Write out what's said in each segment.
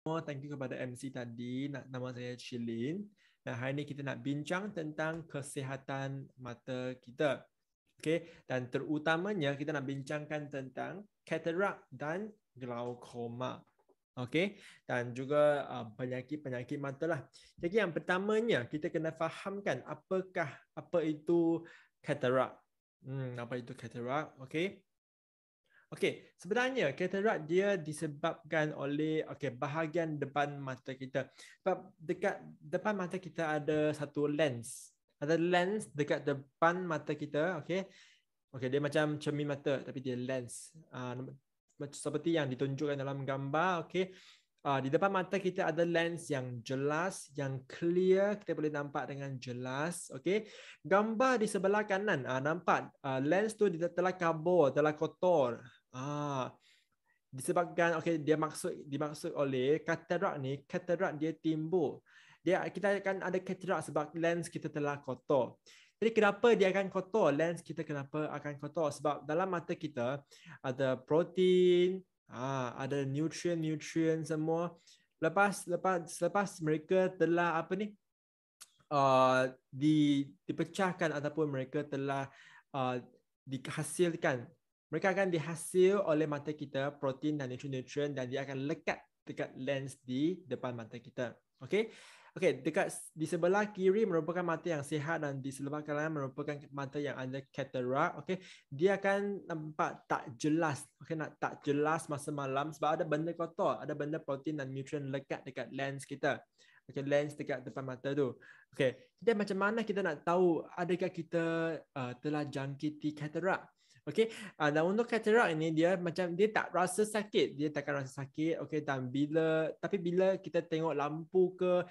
Thank you kepada MC tadi. Nama saya Chilin. Dan hari ini kita nak bincang tentang kesihatan mata kita. Okey, dan terutamanya kita nak bincangkan tentang katarak dan glaukoma. Okey, dan juga penyakit-penyakit mata lah. Jadi yang pertamanya kita kena fahamkan apa itu katarak. Apa itu katarak? Okey. Okey, sebenarnya katarak dia disebabkan oleh bahagian depan mata kita. Sebab dekat depan mata kita ada satu lens. Ada lens dekat depan mata kita, okey. Okey, dia macam cermin mata tapi dia lens. Seperti yang ditunjukkan dalam gambar, okey. Di depan mata kita ada lens yang jelas, yang clear, kita boleh nampak dengan jelas, okey. Gambar di sebelah kanan, nampak lens tu dia telah kabur, telah kotor. Disebabkan dimaksud oleh katarak dia timbul. Kita akan ada katarak sebab lens kita telah kotor. Jadi kenapa dia akan kotor? Lens kita kenapa akan kotor? Sebab dalam mata kita ada protein, ada nutrien semua. Lepas mereka telah dipecahkan ataupun mereka telah dihasilkan. Mereka akan dihasil oleh mata kita protein dan nutrien dan dia akan lekat dekat lens di depan mata kita. Okey. Okey, di sebelah kiri merupakan mata yang sihat dan di sebelah kanan merupakan mata yang ada katarak. Okey, dia akan nampak tak jelas. Okey, tak jelas masa malam sebab ada benda kotor, ada benda protein dan nutrien lekat dekat lens kita. Okey, lens dekat depan mata tu. Okey, jadi macam mana kita nak tahu adakah kita telah jangkiti katarak? Okey, dan untuk katarak ini dia tak rasa sakit, dia takkan rasa sakit. Okey, dan tapi bila kita tengok lampu ke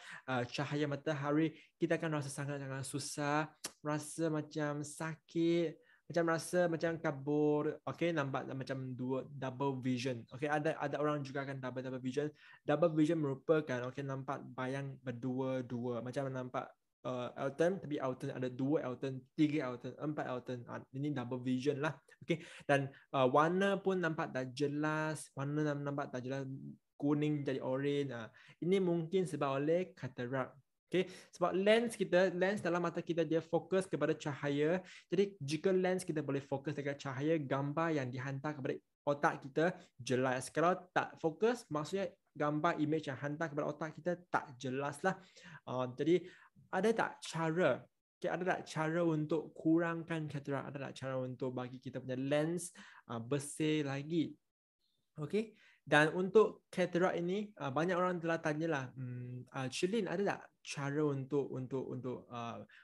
cahaya matahari, kita akan rasa sangat-sangat susah, rasa macam sakit, rasa macam kabur. Okey, nampak macam double vision. Okey, ada orang juga akan double vision. Double vision merupakan nampak bayang berdua-dua, macam nampak Elton, tapi Elton ada 2 Elton, 3 Elton, 4 Elton. Ini double vision lah. Okay. Dan warna pun nampak tak jelas, kuning jadi orange. Ini mungkin sebab oleh katarak. Okay. Sebab lens dalam mata kita dia fokus kepada cahaya. Jadi jika lens kita boleh fokus dekat cahaya, gambar yang dihantar kepada otak kita jelas. Kalau tak fokus, maksudnya gambar image yang hantar kepada otak kita tak jelas lah. Jadi ada tak cara? Okay, ada tak cara untuk kurangkan katarak? Ada tak cara untuk bagi kita punya lens bersih lagi? Okay. Dan untuk katarak ini banyak orang telah tanyalah, Chilin, ada tak cara untuk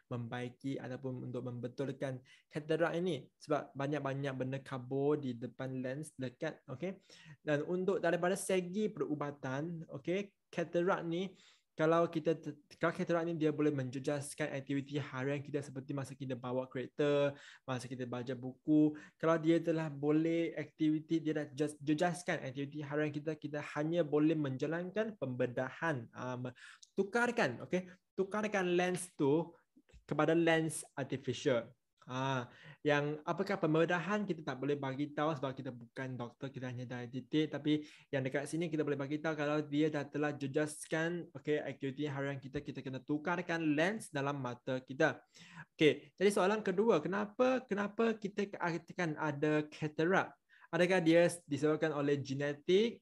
membaiki ataupun untuk membetulkan katarak ini? Sebab banyak-banyak benda kabur di depan lens dekat. Okay. Dan untuk daripada segi perubatan, okay, katarak ni kalau katarak ni dia boleh menjejaskan aktiviti harian kita seperti masa kita bawa kereta, masa kita baca buku. Kalau dia telah boleh aktiviti, dia dah jejaskan aktiviti harian kita, kita hanya boleh menjalankan pembedahan, tukarkan lens tu kepada lens artificial. Yang apakah pembedahan kita tak boleh bagi tahu sebab kita bukan doktor, kita hanya diagnostik. Tapi yang dekat sini kita boleh bagi tahu kalau dia dah telah jejaskan aktiviti harian kita, kita kena tukarkan lens dalam mata kita. Jadi soalan kedua, kenapa kita akan ada katarak? Adakah dia disebabkan oleh genetik?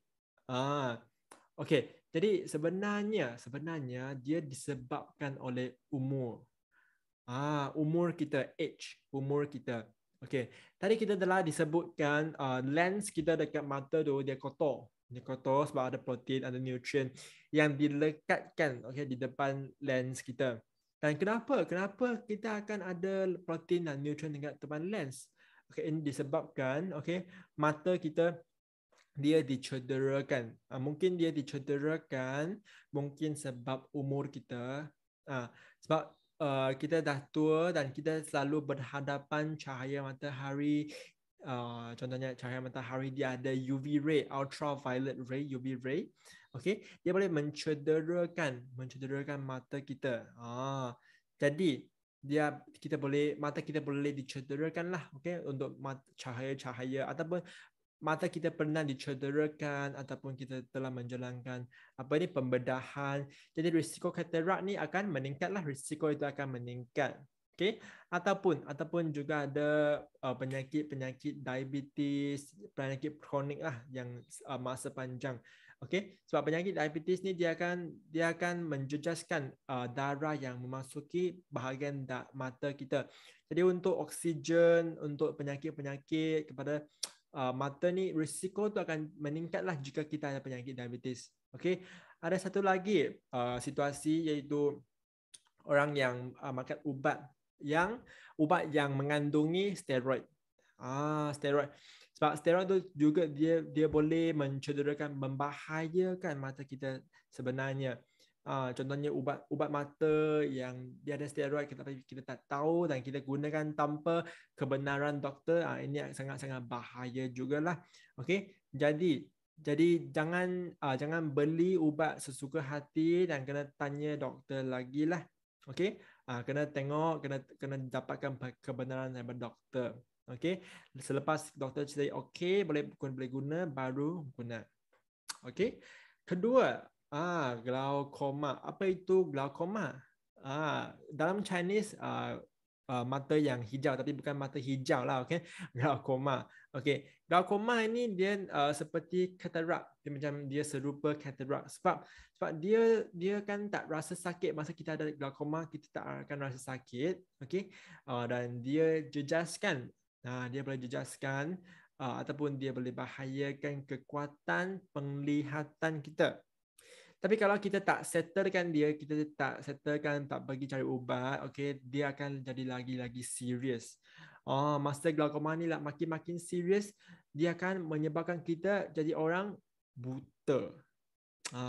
Jadi sebenarnya dia disebabkan oleh umur. Umur kita, umur kita. Okey, tadi kita telah disebutkan lens kita dekat mata tu dia kotor. Dia kotor sebab ada protein, ada nutrien yang dilekatkan di depan lens kita. Dan kenapa kita akan ada protein dan nutrien dekat depan lens? Ini disebabkan mata kita dia dicederakan. Mungkin dia dicederakan mungkin sebab umur kita. Sebab kita dah tua dan kita selalu berhadapan cahaya matahari. Contohnya cahaya matahari dia ada UV ray, ultraviolet ray, UV ray. Dia boleh mencederakan mata kita. Jadi mata kita boleh dicederakan lah, untuk cahaya-cahaya ataupun mata kita pernah dicederakan ataupun kita telah menjalankan pembedahan, jadi risiko katarak ni akan meningkatlah, risiko itu akan meningkat. Okey, ataupun juga ada penyakit diabetes, penyakit kronik lah yang masa panjang. Okey, sebab penyakit diabetes ni dia akan menjejaskan darah yang memasuki bahagian mata kita. Jadi untuk oksigen, untuk penyakit-penyakit kepada mata ni, risiko tu akan meningkatlah jika kita ada penyakit diabetes. Okey, ada satu lagi situasi iaitu orang yang makan ubat yang mengandungi steroid. Steroid. Sebab steroid tu juga dia boleh mencederakan, membahayakan mata kita sebenarnya. Contohnya ubat mata yang dia ada steroid, tapi kita tak tahu dan kita gunakan tanpa kebenaran doktor, ini sangat-sangat bahaya jugalah. Okey, jadi jangan beli ubat sesuka hati dan kena tanya doktor lagi lah. Okey, kena tengok, kena dapatkan kebenaran daripada doktor. Okey, selepas doktor cakap okey, boleh guna, baru guna. Okey, kedua, glaukoma. Apa itu glaukoma? Dalam Chinese mata yang hijau, tapi bukan mata hijau lah. Okey, glaukoma. Okey, glaukoma ini dia seperti katarak. Dia serupa katarak sebab dia kan tak rasa sakit. Masa kita ada glaukoma, kita tak akan rasa sakit. Okey, dan dia jejaskan. Dia boleh jejaskan ataupun dia boleh bahayakan kekuatan penglihatan kita. Tapi kalau kita tak settlekan dia, tak bagi cari ubat, okey, dia akan jadi lagi-lagi serius. Masa glaukoma ni lah makin serius, dia akan menyebabkan kita jadi orang buta.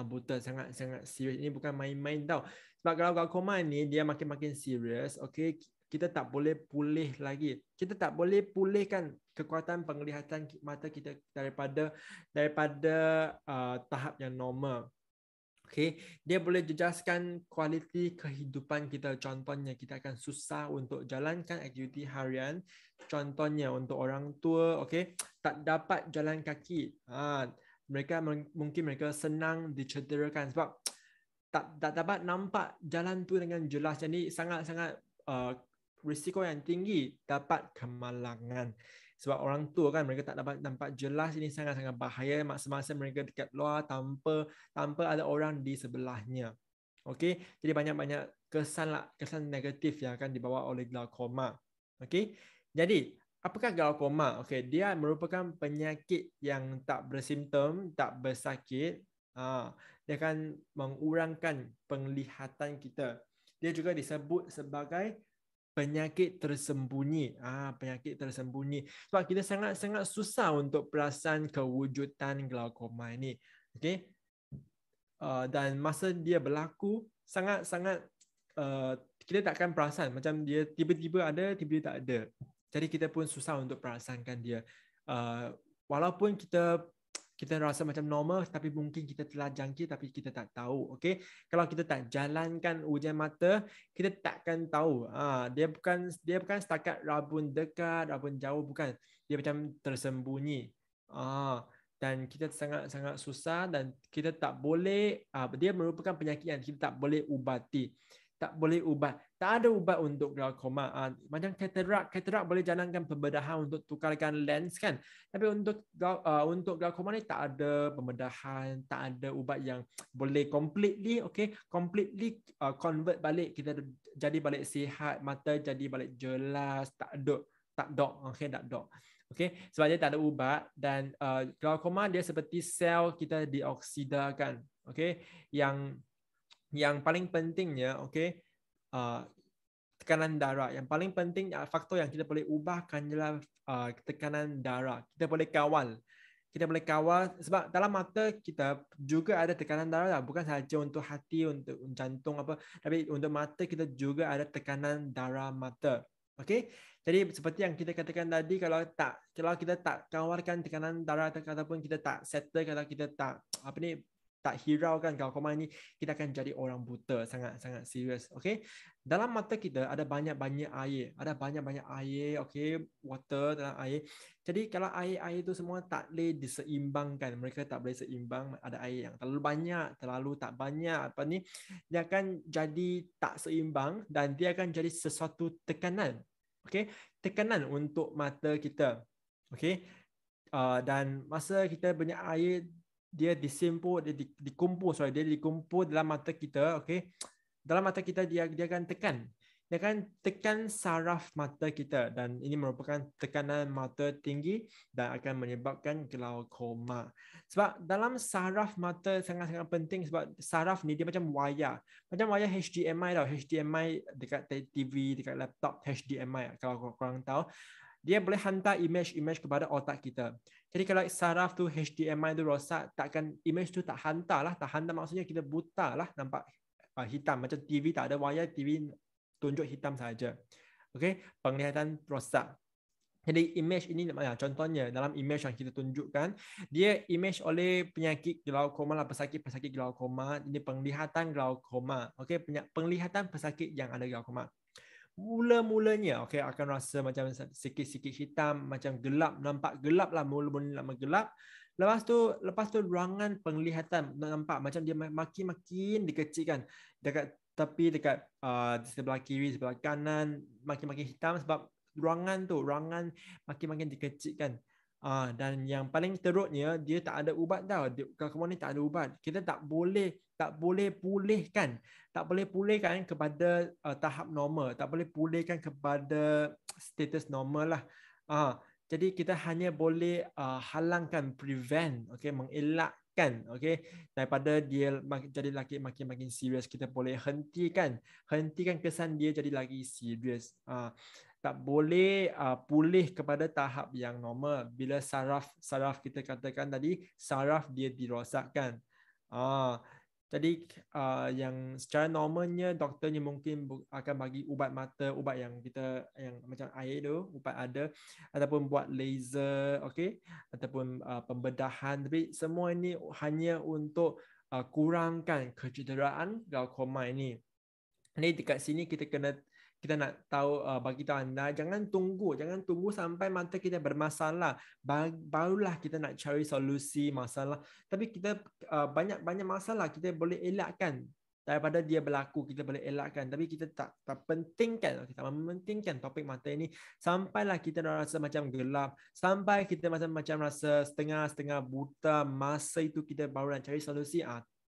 Buta, sangat serius. Ini bukan main-main tau. Sebab kalau glaukoma ni dia makin serius, okey, kita tak boleh pulih lagi. Kita tak boleh pulihkan kekuatan penglihatan mata kita daripada tahap yang normal. Okay, dia boleh jejaskan kualiti kehidupan kita. Contohnya, kita akan susah untuk jalankan aktiviti harian. Contohnya, untuk orang tua, okay, tak dapat jalan kaki. Mungkin mereka senang dicederakan sebab tak dapat nampak jalan tu dengan jelas. Jadi sangat-sangat risiko yang tinggi dapat kemalangan. Sebab orang tua kan, mereka tak dapat nampak jelas, ini sangat-sangat bahaya masa-masa mereka dekat luar tanpa ada orang di sebelahnya. Okey, jadi banyak-banyak kesan negatif yang akan dibawa oleh glaukoma. Okey, jadi apakah glaukoma? Okey, dia merupakan penyakit yang tak bersimptom, tak bersakit. Dia akan mengurangkan penglihatan kita. Dia juga disebut sebagai penyakit tersembunyi. Penyakit tersembunyi. Sebab kita sangat-sangat susah untuk perasan kewujudan glaukoma ini. Okey. Dan masa dia berlaku sangat-sangat kita takkan perasan, macam dia tiba-tiba ada, tiba-tiba tak ada. Jadi kita pun susah untuk perasankan dia. Walaupun kita rasa macam normal, tapi mungkin kita telah jangkit tapi kita tak tahu. Okey, kalau kita tak jalankan ujian mata, kita takkan tahu. Dia bukan setakat rabun dekat, rabun jauh, bukan. Dia macam tersembunyi. Dan kita sangat-sangat susah dan kita tak boleh, dia merupakan penyakit yang kita tak boleh ubati. Tak boleh ubat. Tak ada ubat untuk glaukoma. Macam katarak boleh jalankan pembedahan untuk tukarkan lens kan. Tapi untuk glaukoma ni tak ada pembedahan, tak ada ubat yang boleh completely convert balik kita jadi balik sihat, mata jadi balik jelas, tak dok. Okey, sebab dia tak ada ubat dan glaukoma dia seperti sel kita dioksidakan. Okey, yang paling pentingnya, okey, tekanan darah. Yang paling penting, faktor yang kita boleh ubahkan ialah tekanan darah. Kita boleh kawal sebab dalam mata kita juga ada tekanan darah, bukan sahaja untuk hati, untuk jantung apa, tapi untuk mata kita juga ada tekanan darah mata. Okey, jadi seperti yang kita katakan tadi, kalau kita tak kawalkan tekanan darah ataupun kita tak settle, kalau kita tak tak hiraukan glaukoma ini, kita akan jadi orang buta, sangat-sangat serius. Okey. Dalam mata kita ada banyak-banyak air, okey, water dalam air. Jadi kalau air-air itu semua tak boleh diseimbangkan, mereka tak boleh seimbang, ada air yang terlalu banyak, terlalu tak banyak, apa ni, dia akan jadi tak seimbang dan dia akan jadi sesuatu tekanan. Okey, tekanan untuk mata kita. Okey. Dan masa kita banyak air, dia dikumpul dalam mata kita, okey. Dalam mata kita dia akan tekan. Dia akan tekan saraf mata kita dan ini merupakan tekanan mata tinggi dan akan menyebabkan glaukoma. Sebab dalam saraf mata sangat-sangat penting sebab saraf ni dia macam wayar. Macam wayar HDMI tau. HDMI dekat TV, dekat laptop HDMI kalau korang tahu. Dia boleh hantar image kepada otak kita. Jadi kalau saraf tu HDMI tu rosak, takkan image tu tak hantar lah. Tak hantar maksudnya kita buta lah, nampak hitam. Macam TV tak ada wayar, TV tunjuk hitam saja. Okey, penglihatan rosak. Jadi image ini contohnya dalam image yang kita tunjukkan, dia image oleh penyakit glaukoma lah, pesakit glaukoma. Ini penglihatan glaukoma. Okey, penglihatan pesakit yang ada glaukoma. Mula-mulanya akan rasa macam sikit-sikit hitam, macam gelap, nampak gelap lah, mula-mula gelap. Lepas tu ruangan penglihatan nampak macam dia makin dikecilkan dekat tepi, dekat di sebelah kiri, sebelah kanan, makin hitam sebab ruangan makin dikecilkan. Dan yang paling teruknya, dia tak ada ubat tau. Glaukoma ni tak ada ubat. Kita tak boleh pulihkan kepada tahap normal, tak boleh pulihkan kepada status normal lah. Jadi kita hanya boleh halangkan, mengelakkan, daripada dia jadi lagi makin serius. Kita boleh hentikan kesan dia jadi lagi serius. Tak boleh pulih kepada tahap yang normal bila saraf kita katakan tadi, saraf dia dirosakkan. Jadi yang secara normalnya doktornya mungkin akan bagi ubat mata, ubat yang macam air tu, ubat ada, ataupun buat laser, ataupun pembedahan. Tapi semua ini hanya untuk kurangkan kecederaan glaukoma ini. Jadi dekat sini kita nak tahu, bagi tahu anda, jangan tunggu sampai mata kita bermasalah barulah kita nak cari solusi masalah. Tapi kita banyak masalah kita boleh elakkan daripada dia berlaku, kita boleh elakkan. Tapi kita tak mementingkan topik mata ini sampailah kita rasa macam gelap, sampai kita macam rasa setengah buta. Masa itu kita baru nak cari solusi,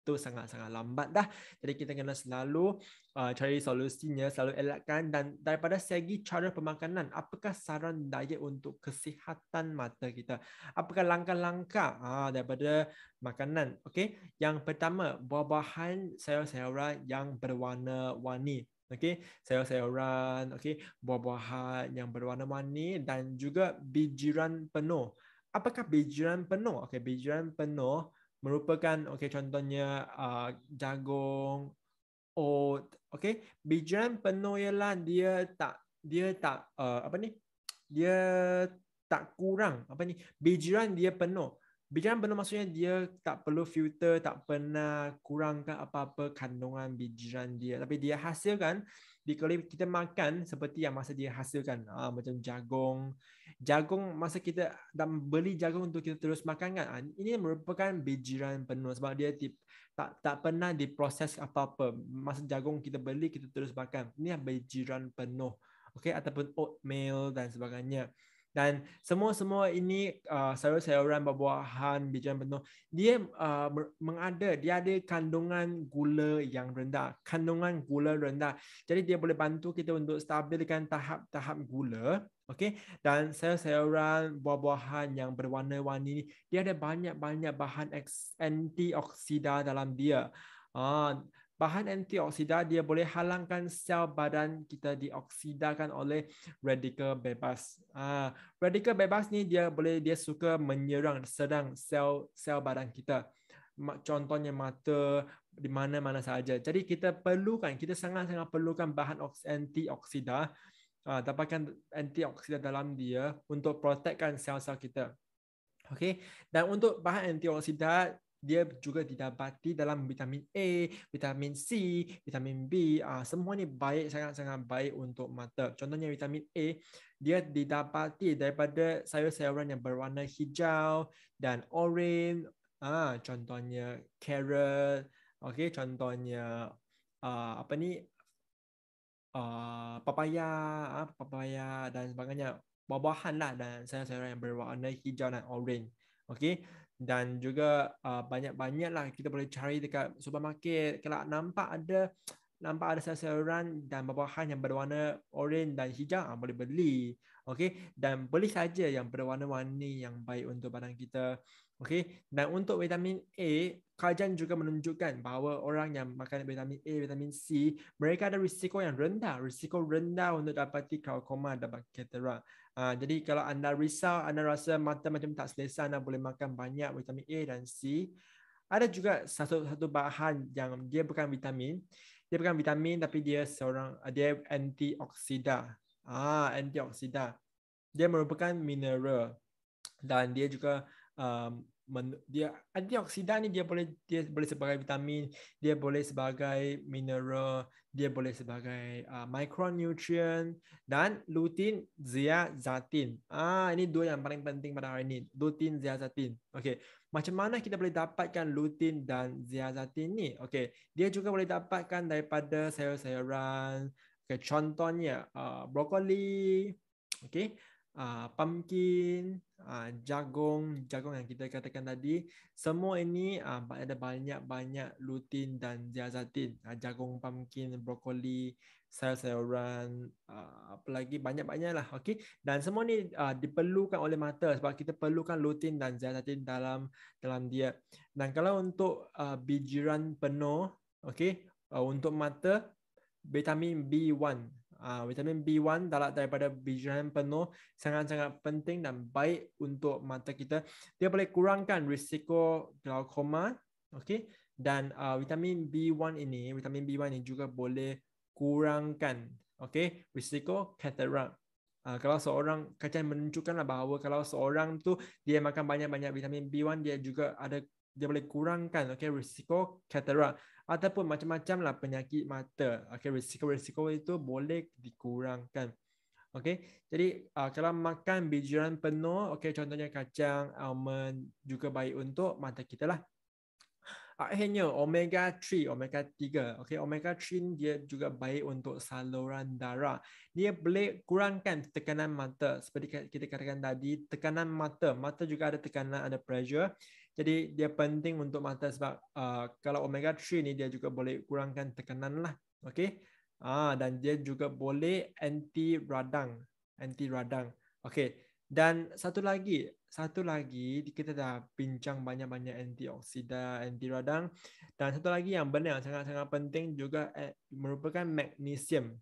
itu sangat-sangat lambat dah. Jadi kita kena selalu cari solusinya, selalu elakkan. Dan daripada segi cara pemakanan, apakah saran diet untuk kesihatan mata kita? Apakah langkah-langkah daripada makanan? Okey, yang pertama, buah-buahan, sayur-sayuran yang berwarna-warni. Okey, sayur-sayuran, buah-buahan yang berwarna-warni dan juga bijiran penuh. Apakah bijiran penuh? Okey, bijiran penuh merupakan contohnya jagung, oat. Bijiran penuh ialah dia tak dia tak kurang bijiran dia penuh. Bijiran penuh maksudnya dia tak perlu filter, tak pernah kurangkan apa-apa kandungan bijiran dia, tapi dia hasilkan kalau kita makan seperti yang masa dia hasilkan. Macam jagung masa kita beli jagung untuk kita terus makan kan, ini merupakan bijiran penuh sebab dia tak pernah diproses apa-apa. Masa jagung kita beli, kita terus makan, ini bijiran penuh. Ataupun oatmeal dan sebagainya. Dan semua ini sayur-sayuran, buah-buahan, bijiran penuh, dia dia ada kandungan gula yang rendah. Jadi dia boleh bantu kita untuk stabilkan tahap gula. Dan sayur-sayuran, buah-buahan yang berwarna-warni, dia ada banyak bahan antioksida dalam dia. Bahan antioksida dia boleh halangkan sel badan kita dioksidakan oleh radikal bebas. Radikal bebas ni dia suka serang sel badan kita. Contohnya mata, di mana-mana saja. Jadi kita sangat-sangat perlukan bahan antioksida. Dapatkan antioksida dalam dia untuk protekkan sel-sel kita. Dan untuk bahan antioksida, dia juga didapati dalam vitamin A, vitamin C, vitamin B. Semua ni baik, sangat-sangat baik untuk mata. Contohnya vitamin A, dia didapati daripada sayur-sayuran yang berwarna hijau dan oranye. Contohnya carrot, okey, contohnya apa ni, papaya dan sebagainya, buah-buahan lah dan sayur-sayuran yang berwarna hijau dan oranye. Okey, dan juga banyak-banyak lah kita boleh cari dekat supermarket. Kalau nampak ada sayur-sayuran dan buah-buahan yang berwarna oranye dan hijau, boleh beli. Okey, dan beli saja yang berwarna-warni yang baik untuk badan kita. Okey, dan untuk vitamin A, kajian juga menunjukkan bahawa orang yang makan vitamin A, vitamin C, mereka ada risiko yang rendah, untuk dapati glaukoma dan katarak. Jadi kalau anda risau, anda rasa mata macam tak selesa, anda boleh makan banyak vitamin A dan C. Ada juga satu bahan yang dia bukan vitamin, tapi dia antioksida. Antioksida. Dia merupakan mineral dan dia juga dia antioksida ni dia boleh sebagai vitamin, dia boleh sebagai mineral, dia boleh sebagai micronutrient dan lutein, zeaxanthin. Ini dua yang paling penting pada hari ini, lutein, zeaxanthin. Okey, macam mana kita boleh dapatkan lutein dan zeaxanthin ni? Okey, dia juga boleh dapatkan daripada sayur-sayuran. Okay, contohnya brokoli, okey, pumpkin, jagung yang kita katakan tadi, semua ini ada banyak lutein dan zeaxanthin. Jagung, pumpkin, brokoli, sayur-sayuran, apalagi banyak-banyak lah. Okay? Dan semua ni diperlukan oleh mata sebab kita perlukan lutein dan zeaxanthin dalam dia. Dan kalau untuk bijiran penuh, okay, untuk mata, vitamin B1. Vitamin B1 daripada bijiran penuh sangat-sangat penting dan baik untuk mata kita. Dia boleh kurangkan risiko glaukoma, okey. Dan vitamin B1 ini juga boleh kurangkan, okey, risiko katarak. Kalau seorang, kajian menunjukkanlah bahawa kalau seorang tu dia makan banyak-banyak vitamin B1, dia boleh kurangkan, okey, risiko katarak ataupun macam-macam lah penyakit mata. Okay, risiko itu boleh dikurangkan. Okay, jadi kalau makan bijiran penuh, okay, contohnya kacang, almond juga baik untuk mata kita lah. Akhirnya omega 3, okay, omega 3 dia juga baik untuk saluran darah. Dia boleh kurangkan tekanan mata. Seperti kita katakan tadi, tekanan mata juga ada tekanan, ada pressure. Jadi dia penting untuk mata sebab kalau omega 3 ni dia juga boleh kurangkan tekanan lah. Okay. Dan dia juga boleh anti radang. Okay. Dan satu lagi kita dah bincang banyak-banyak antioksida, anti radang, dan satu lagi yang benar yang sangat-sangat penting juga merupakan magnesium.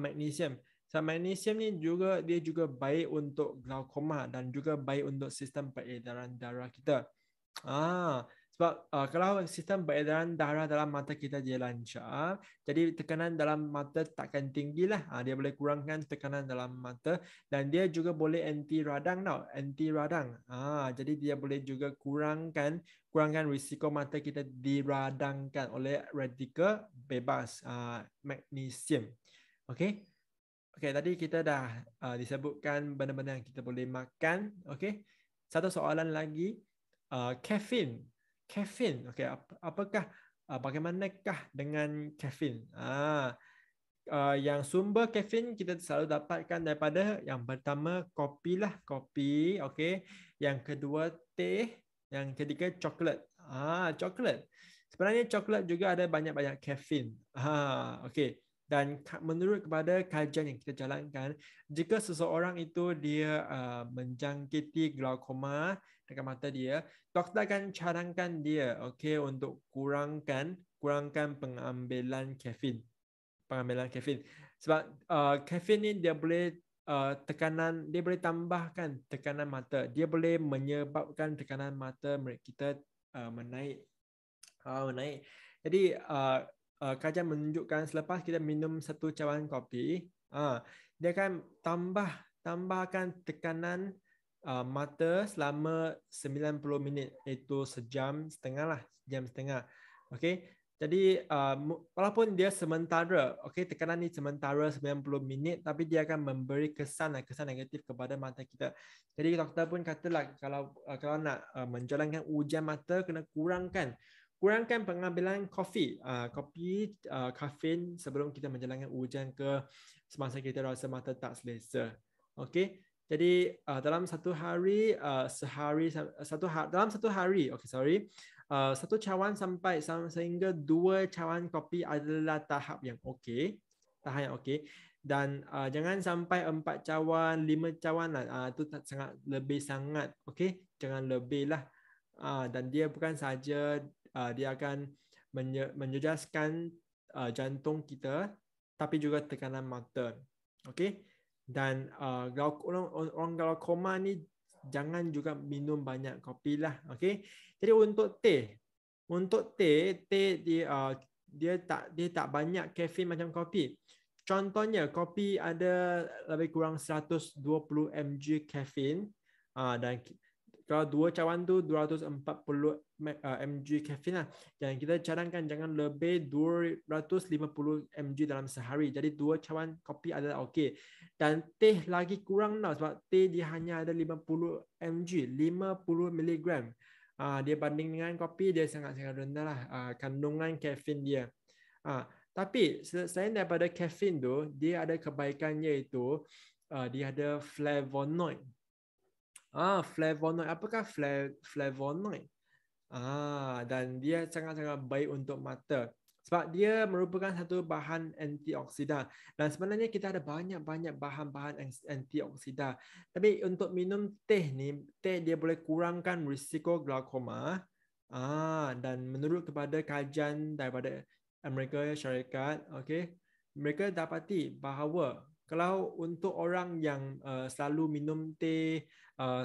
Magnesium. So, magnesium ni dia juga baik untuk glaukoma dan juga baik untuk sistem peredaran darah kita. Sebab kalau sistem peredaran darah dalam mata kita dia lancar, jadi tekanan dalam mata takkan tinggi lah. Dia boleh kurangkan tekanan dalam mata dan dia juga boleh anti radang tau. Jadi dia boleh juga kurangkan risiko mata kita diradangkan oleh radikal bebas magnesium. Okey. Okey, tadi kita dah disebutkan benda-benda yang kita boleh makan. Okey. Satu soalan lagi, caffeine. Okey, bagaimanakah dengan caffeine? Yang sumber caffeine kita selalu dapatkan daripada yang pertama kopi. Okey. Yang kedua teh, yang ketiga coklat. Coklat. Sebenarnya coklat juga ada banyak-banyak caffeine. Okey. Dan menurut kepada kajian yang kita jalankan, jika seseorang itu dia menjangkiti glaukoma dekat mata dia, doktor akan cadangkan dia, okey, untuk kurangkan pengambilan kafein. Sebab kafein ni dia boleh dia boleh tambahkan tekanan mata. Dia boleh menyebabkan tekanan mata kita menaik. Jadi kajian menunjukkan selepas kita minum satu cawan kopi, dia akan tambahkan tekanan mata selama 90 minit, iaitu sejam setengah lah, sejam setengah. Okey. Jadi walaupun dia sementara, okey, tekanan ni sementara 90 minit, tapi dia akan memberi kesan negatif kepada mata kita. Jadi doktor pun katalah kalau nak menjalankan ujian mata, kena kurangkan pengambilan kopi, kafein sebelum kita menjalankan ujian ke semasa kita rasa mata tak selesa. Okey. Jadi dalam satu hari, satu cawan sehingga 2 cawan kopi adalah tahap yang okey. Dan jangan sampai 4 cawan, 5 cawan lah. Itu lebih sangat. Okey, jangan lebih lah. Dan dia bukan saja dia akan menjejaskan jantung kita, tapi juga tekanan mata. Okey. Dan orang glaukoma ni jangan juga minum banyak kopi lah. Okey. Jadi untuk teh dia tak banyak kafein macam kopi. Contohnya kopi ada lebih kurang 120 mg kafein, dan kalau 2 cawan tu 240 mg kafein lah. Dan kita cadangkan jangan lebih 250 mg dalam sehari. Jadi 2 cawan kopi adalah okey. Dan teh lagi kurang lah, sebab teh dia hanya ada 50 mg, 50 mg. Dia banding dengan kopi, dia sangat-sangat rendah lah kandungan kafein dia. Tapi selain daripada kafein tu, dia ada kebaikannya, iaitu dia ada flavonoid. Flavonoid. Apakah flavonoid? Dan dia sangat-sangat baik untuk mata. Sebab dia merupakan satu bahan antioksidan. Dan sebenarnya kita ada banyak bahan-bahan antioksidan. Tapi untuk minum teh ni, teh dia boleh kurangkan risiko glaukoma. Dan menurut kepada kajian daripada Amerika Syarikat, okey, mereka dapati bahawa kalau untuk orang yang selalu minum teh,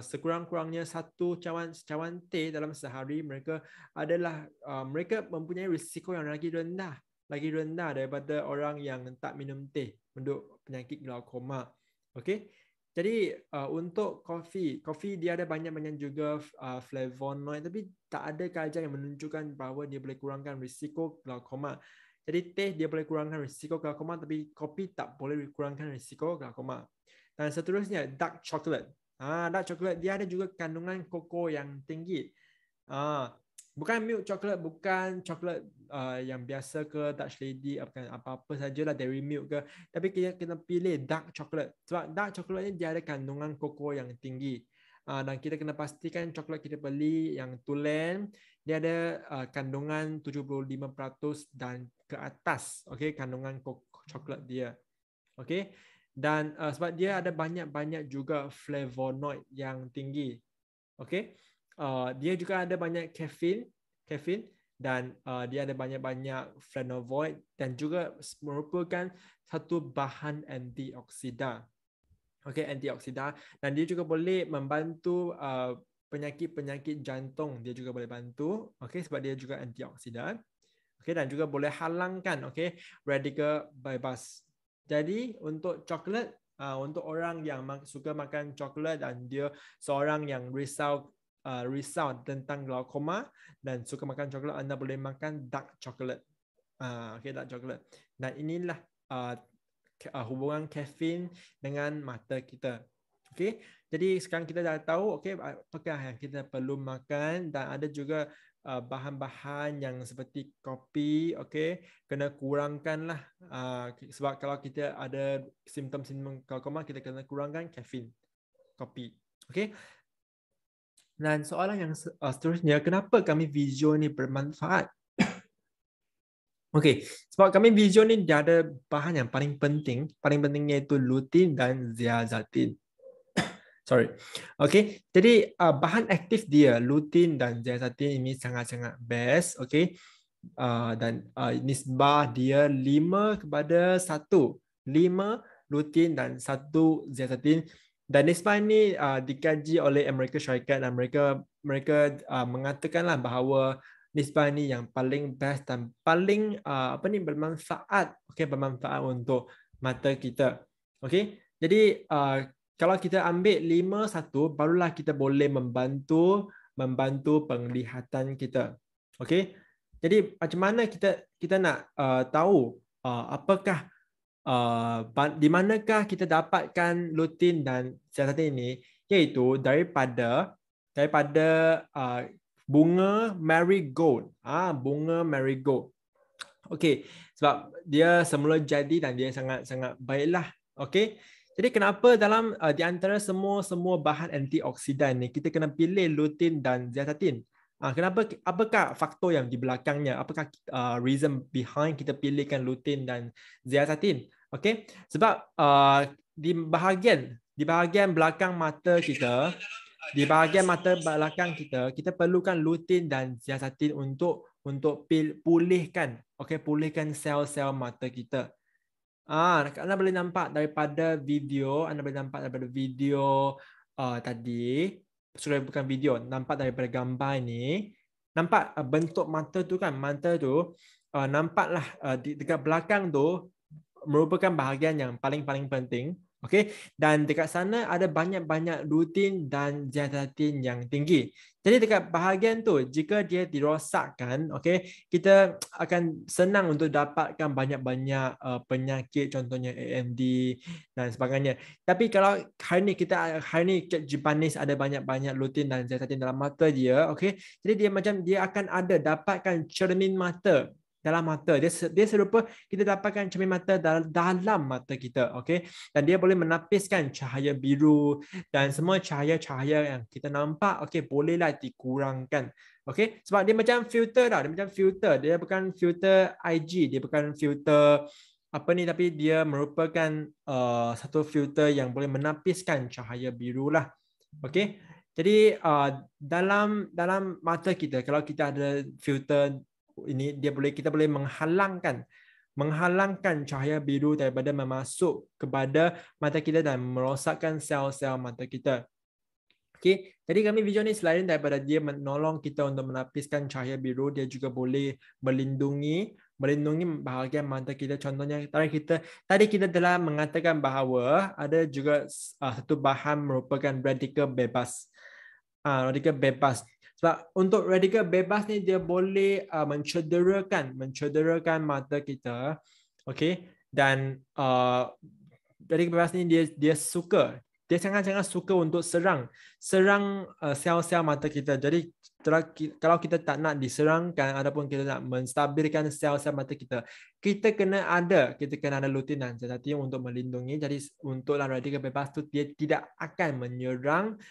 sekurang-kurangnya 1 cawan teh dalam sehari, mereka mempunyai risiko yang lagi rendah daripada orang yang tak minum teh untuk penyakit glaukoma. Okey. Jadi untuk kopi dia ada banyak juga flavonoid, tapi tak ada kajian yang menunjukkan bahawa dia boleh kurangkan risiko glaukoma. Jadi teh dia boleh kurangkan risiko glaukoma, tapi kopi tak boleh kurangkan risiko glaukoma. Dan seterusnya dark chocolate. Dark chocolate dia ada juga kandungan koko yang tinggi. Bukan milk chocolate, bukan coklat yang biasa ke Dutch Lady, apa-apa sajalah, dairy milk ke. Tapi kita kena pilih dark chocolate. Sebab dark chocolate ni dia ada kandungan koko yang tinggi. Dan kita kena pastikan coklat kita beli yang tulen, dia ada kandungan 75% dan ke atas. Okey, kandungan coklat dia. Okey. Dan sebab dia ada banyak juga flavonoid yang tinggi. Okey. Dia juga ada banyak kafein dan dia ada banyak flavonoid dan juga merupakan satu bahan antioksidan. Okey, antioksidan, dan dia juga boleh membantu penyakit jantung, dia juga boleh bantu. Okey, sebab dia juga antioksidan. Okey, dan juga boleh halangkan radikal bebas. Jadi untuk coklat, untuk orang yang suka makan coklat dan dia seorang yang risau tentang glaukoma dan suka makan coklat, anda boleh makan dark chocolate. Dark chocolate. Dan inilah hubungan kafein dengan mata kita. Okey. Jadi sekarang kita dah tahu apakah yang kita perlu makan, dan ada juga bahan-bahan yang seperti kopi, kena kurangkanlah, sebab kalau kita ada simptom-simptom glaukoma, kita kena kurangkan kafein kopi. Okey. Dan soalan yang seterusnya, kenapa kami video ni bermanfaat? Okey, sebab kami video ni dia ada bahan yang paling penting iaitu lutein dan zeaxanthin. Okey, jadi bahan aktif dia, lutein dan zeaxanthin ini sangat-sangat best. Okey. Dan nisbah dia 5:1. 5 lutein dan 1 zeaxanthin. Dan nisbah ini dikaji oleh Amerika Syarikat, dan mereka mengatakanlah bahawa nisbah ini yang paling best dan paling bermanfaat, bermanfaat untuk mata kita. Okey. Jadi Kalau kita ambil 5-1, barulah kita boleh membantu penglihatan kita. Okey. Jadi macam mana kita nak tahu apakah di manakah kita dapatkan lutein dan zeaxanthin ini, iaitu daripada bunga marigold. Bunga marigold. Okey, sebab dia semula jadi dan dia sangat baiklah. Okey. Jadi kenapa dalam di antara semua bahan antioksidan ni kita kena pilih lutein dan zeaxanthin? Kenapa? Apakah faktor yang di belakangnya? Apakah reason behind kita pilihkan lutein dan zeaxanthin? Okey, sebab di bahagian belakang mata kita, kita perlukan lutein dan zeaxanthin untuk pulihkan, pulihkan sel-sel mata kita. Anda boleh nampak daripada video, tadi, sorry bukan video, nampak daripada gambar ini, nampak bentuk mata tu kan, nampaklah dekat belakang tu merupakan bahagian yang paling penting. Okey, dan dekat sana ada banyak lutein dan zeaxanthin yang tinggi. Jadi dekat bahagian tu, jika dia dirosakkan, okey, kita akan senang untuk dapatkan banyak penyakit, contohnya AMD dan sebagainya. Tapi kalau hari ni Japanese ada banyak lutein dan zeaxanthin dalam mata dia, okey, jadi dia akan ada dapatkan cermin mata dalam mata. Dia serupa kita dapatkan cermin mata dalam mata kita, okey, dan dia boleh menapiskan cahaya biru dan semua cahaya-cahaya yang kita nampak, okey, bolehlah dikurangkan. Okey, sebab dia macam filter dia bukan filter IG, dia bukan filter tapi dia merupakan satu filter yang boleh menapiskan cahaya biru lah. Okey, jadi dalam mata kita, kalau kita ada filter ini, kita boleh menghalangkan cahaya biru daripada memasuk kepada mata kita dan merosakkan sel-sel mata kita. Okey, jadi kami video ni selain daripada dia menolong kita untuk menapiskan cahaya biru, dia juga boleh melindungi bahagian mata kita. Contohnya tadi kita telah mengatakan bahawa ada juga satu bahan merupakan radikal bebas. Radikal bebas. Sebab untuk radikal bebas ni dia boleh mencederakan mata kita. Okey, dan radikal bebas ni dia sangat suka untuk serang sel-sel mata kita. Jadi kalau kita tak nak diserangkan ataupun kita nak menstabilkan sel-sel mata kita, kita kena ada lutein dan zeaxanthin untuk melindungi. Jadi untuklah radikal bebas tu dia tidak akan menyerang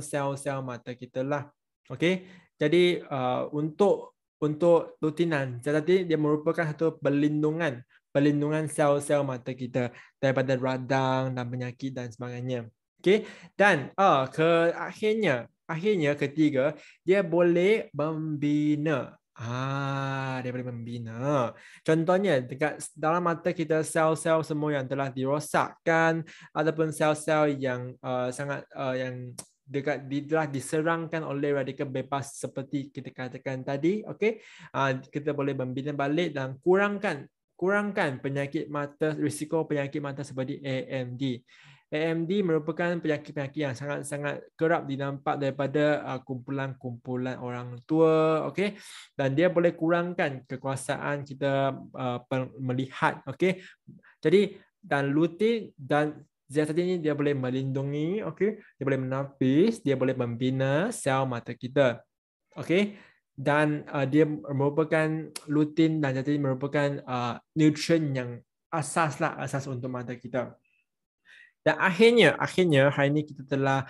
sel-sel mata kita lah. Okey, jadi untuk lutein dan zeaxanthin dia merupakan satu pelindungan sel-sel mata kita daripada radang dan penyakit dan sebagainya. Okey, dan akhirnya ketiga, dia boleh membina. Dia boleh membina. Contohnya dekat dalam mata kita, sel-sel semua yang telah dirosakkan ataupun sel-sel yang yang telah diserangkan oleh radikal bebas seperti kita katakan tadi, okey, kita boleh membina balik dan kurangkan penyakit mata, risiko penyakit mata seperti AMD. AMD merupakan penyakit-penyakit yang sangat kerap dinampak daripada kumpulan-kumpulan orang tua, okey, dan dia boleh kurangkan kekuasaan kita melihat, okey. Jadi dan lutein dan zeaxanthin ini dia boleh melindungi, okey, dia boleh menapis, dia boleh membina sel mata kita, okey. Dan dia merupakan lutein dan zeaxanthin merupakan nutrien yang asas untuk mata kita. Dan akhirnya hari ini kita telah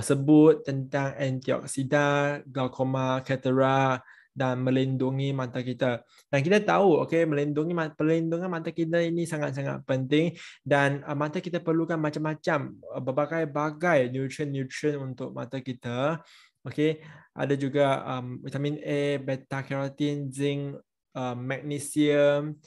sebut tentang antioksidan, glaukoma, katarak dan melindungi mata kita. Dan kita tahu, okey, pelindungan mata kita ini sangat penting, dan mata kita perlukan macam-macam berbagai nutrien untuk mata kita. Okey, ada juga vitamin A, beta carotene, zinc, magnesium.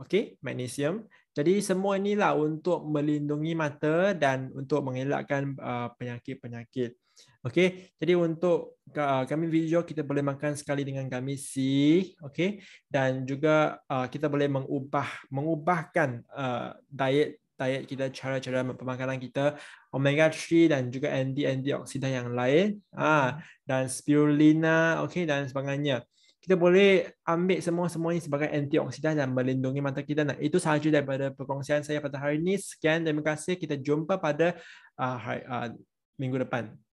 Okey, magnesium. Jadi semua inilah untuk melindungi mata dan untuk mengelakkan penyakit-penyakit. Okey, jadi untuk kami video kita boleh makan sekali dengan kami C, okey, dan juga kita boleh mengubahkan diet diet kita, cara-cara pemakanan kita, omega 3 dan juga antioksidan yang lain, dan spirulina, okey, dan sebagainya. Kita boleh ambil semua ini sebagai antioksidan dan melindungi mata kita. Nah, itu sahaja daripada perkongsian saya pada hari ini. Sekian, terima kasih. Kita jumpa pada minggu depan.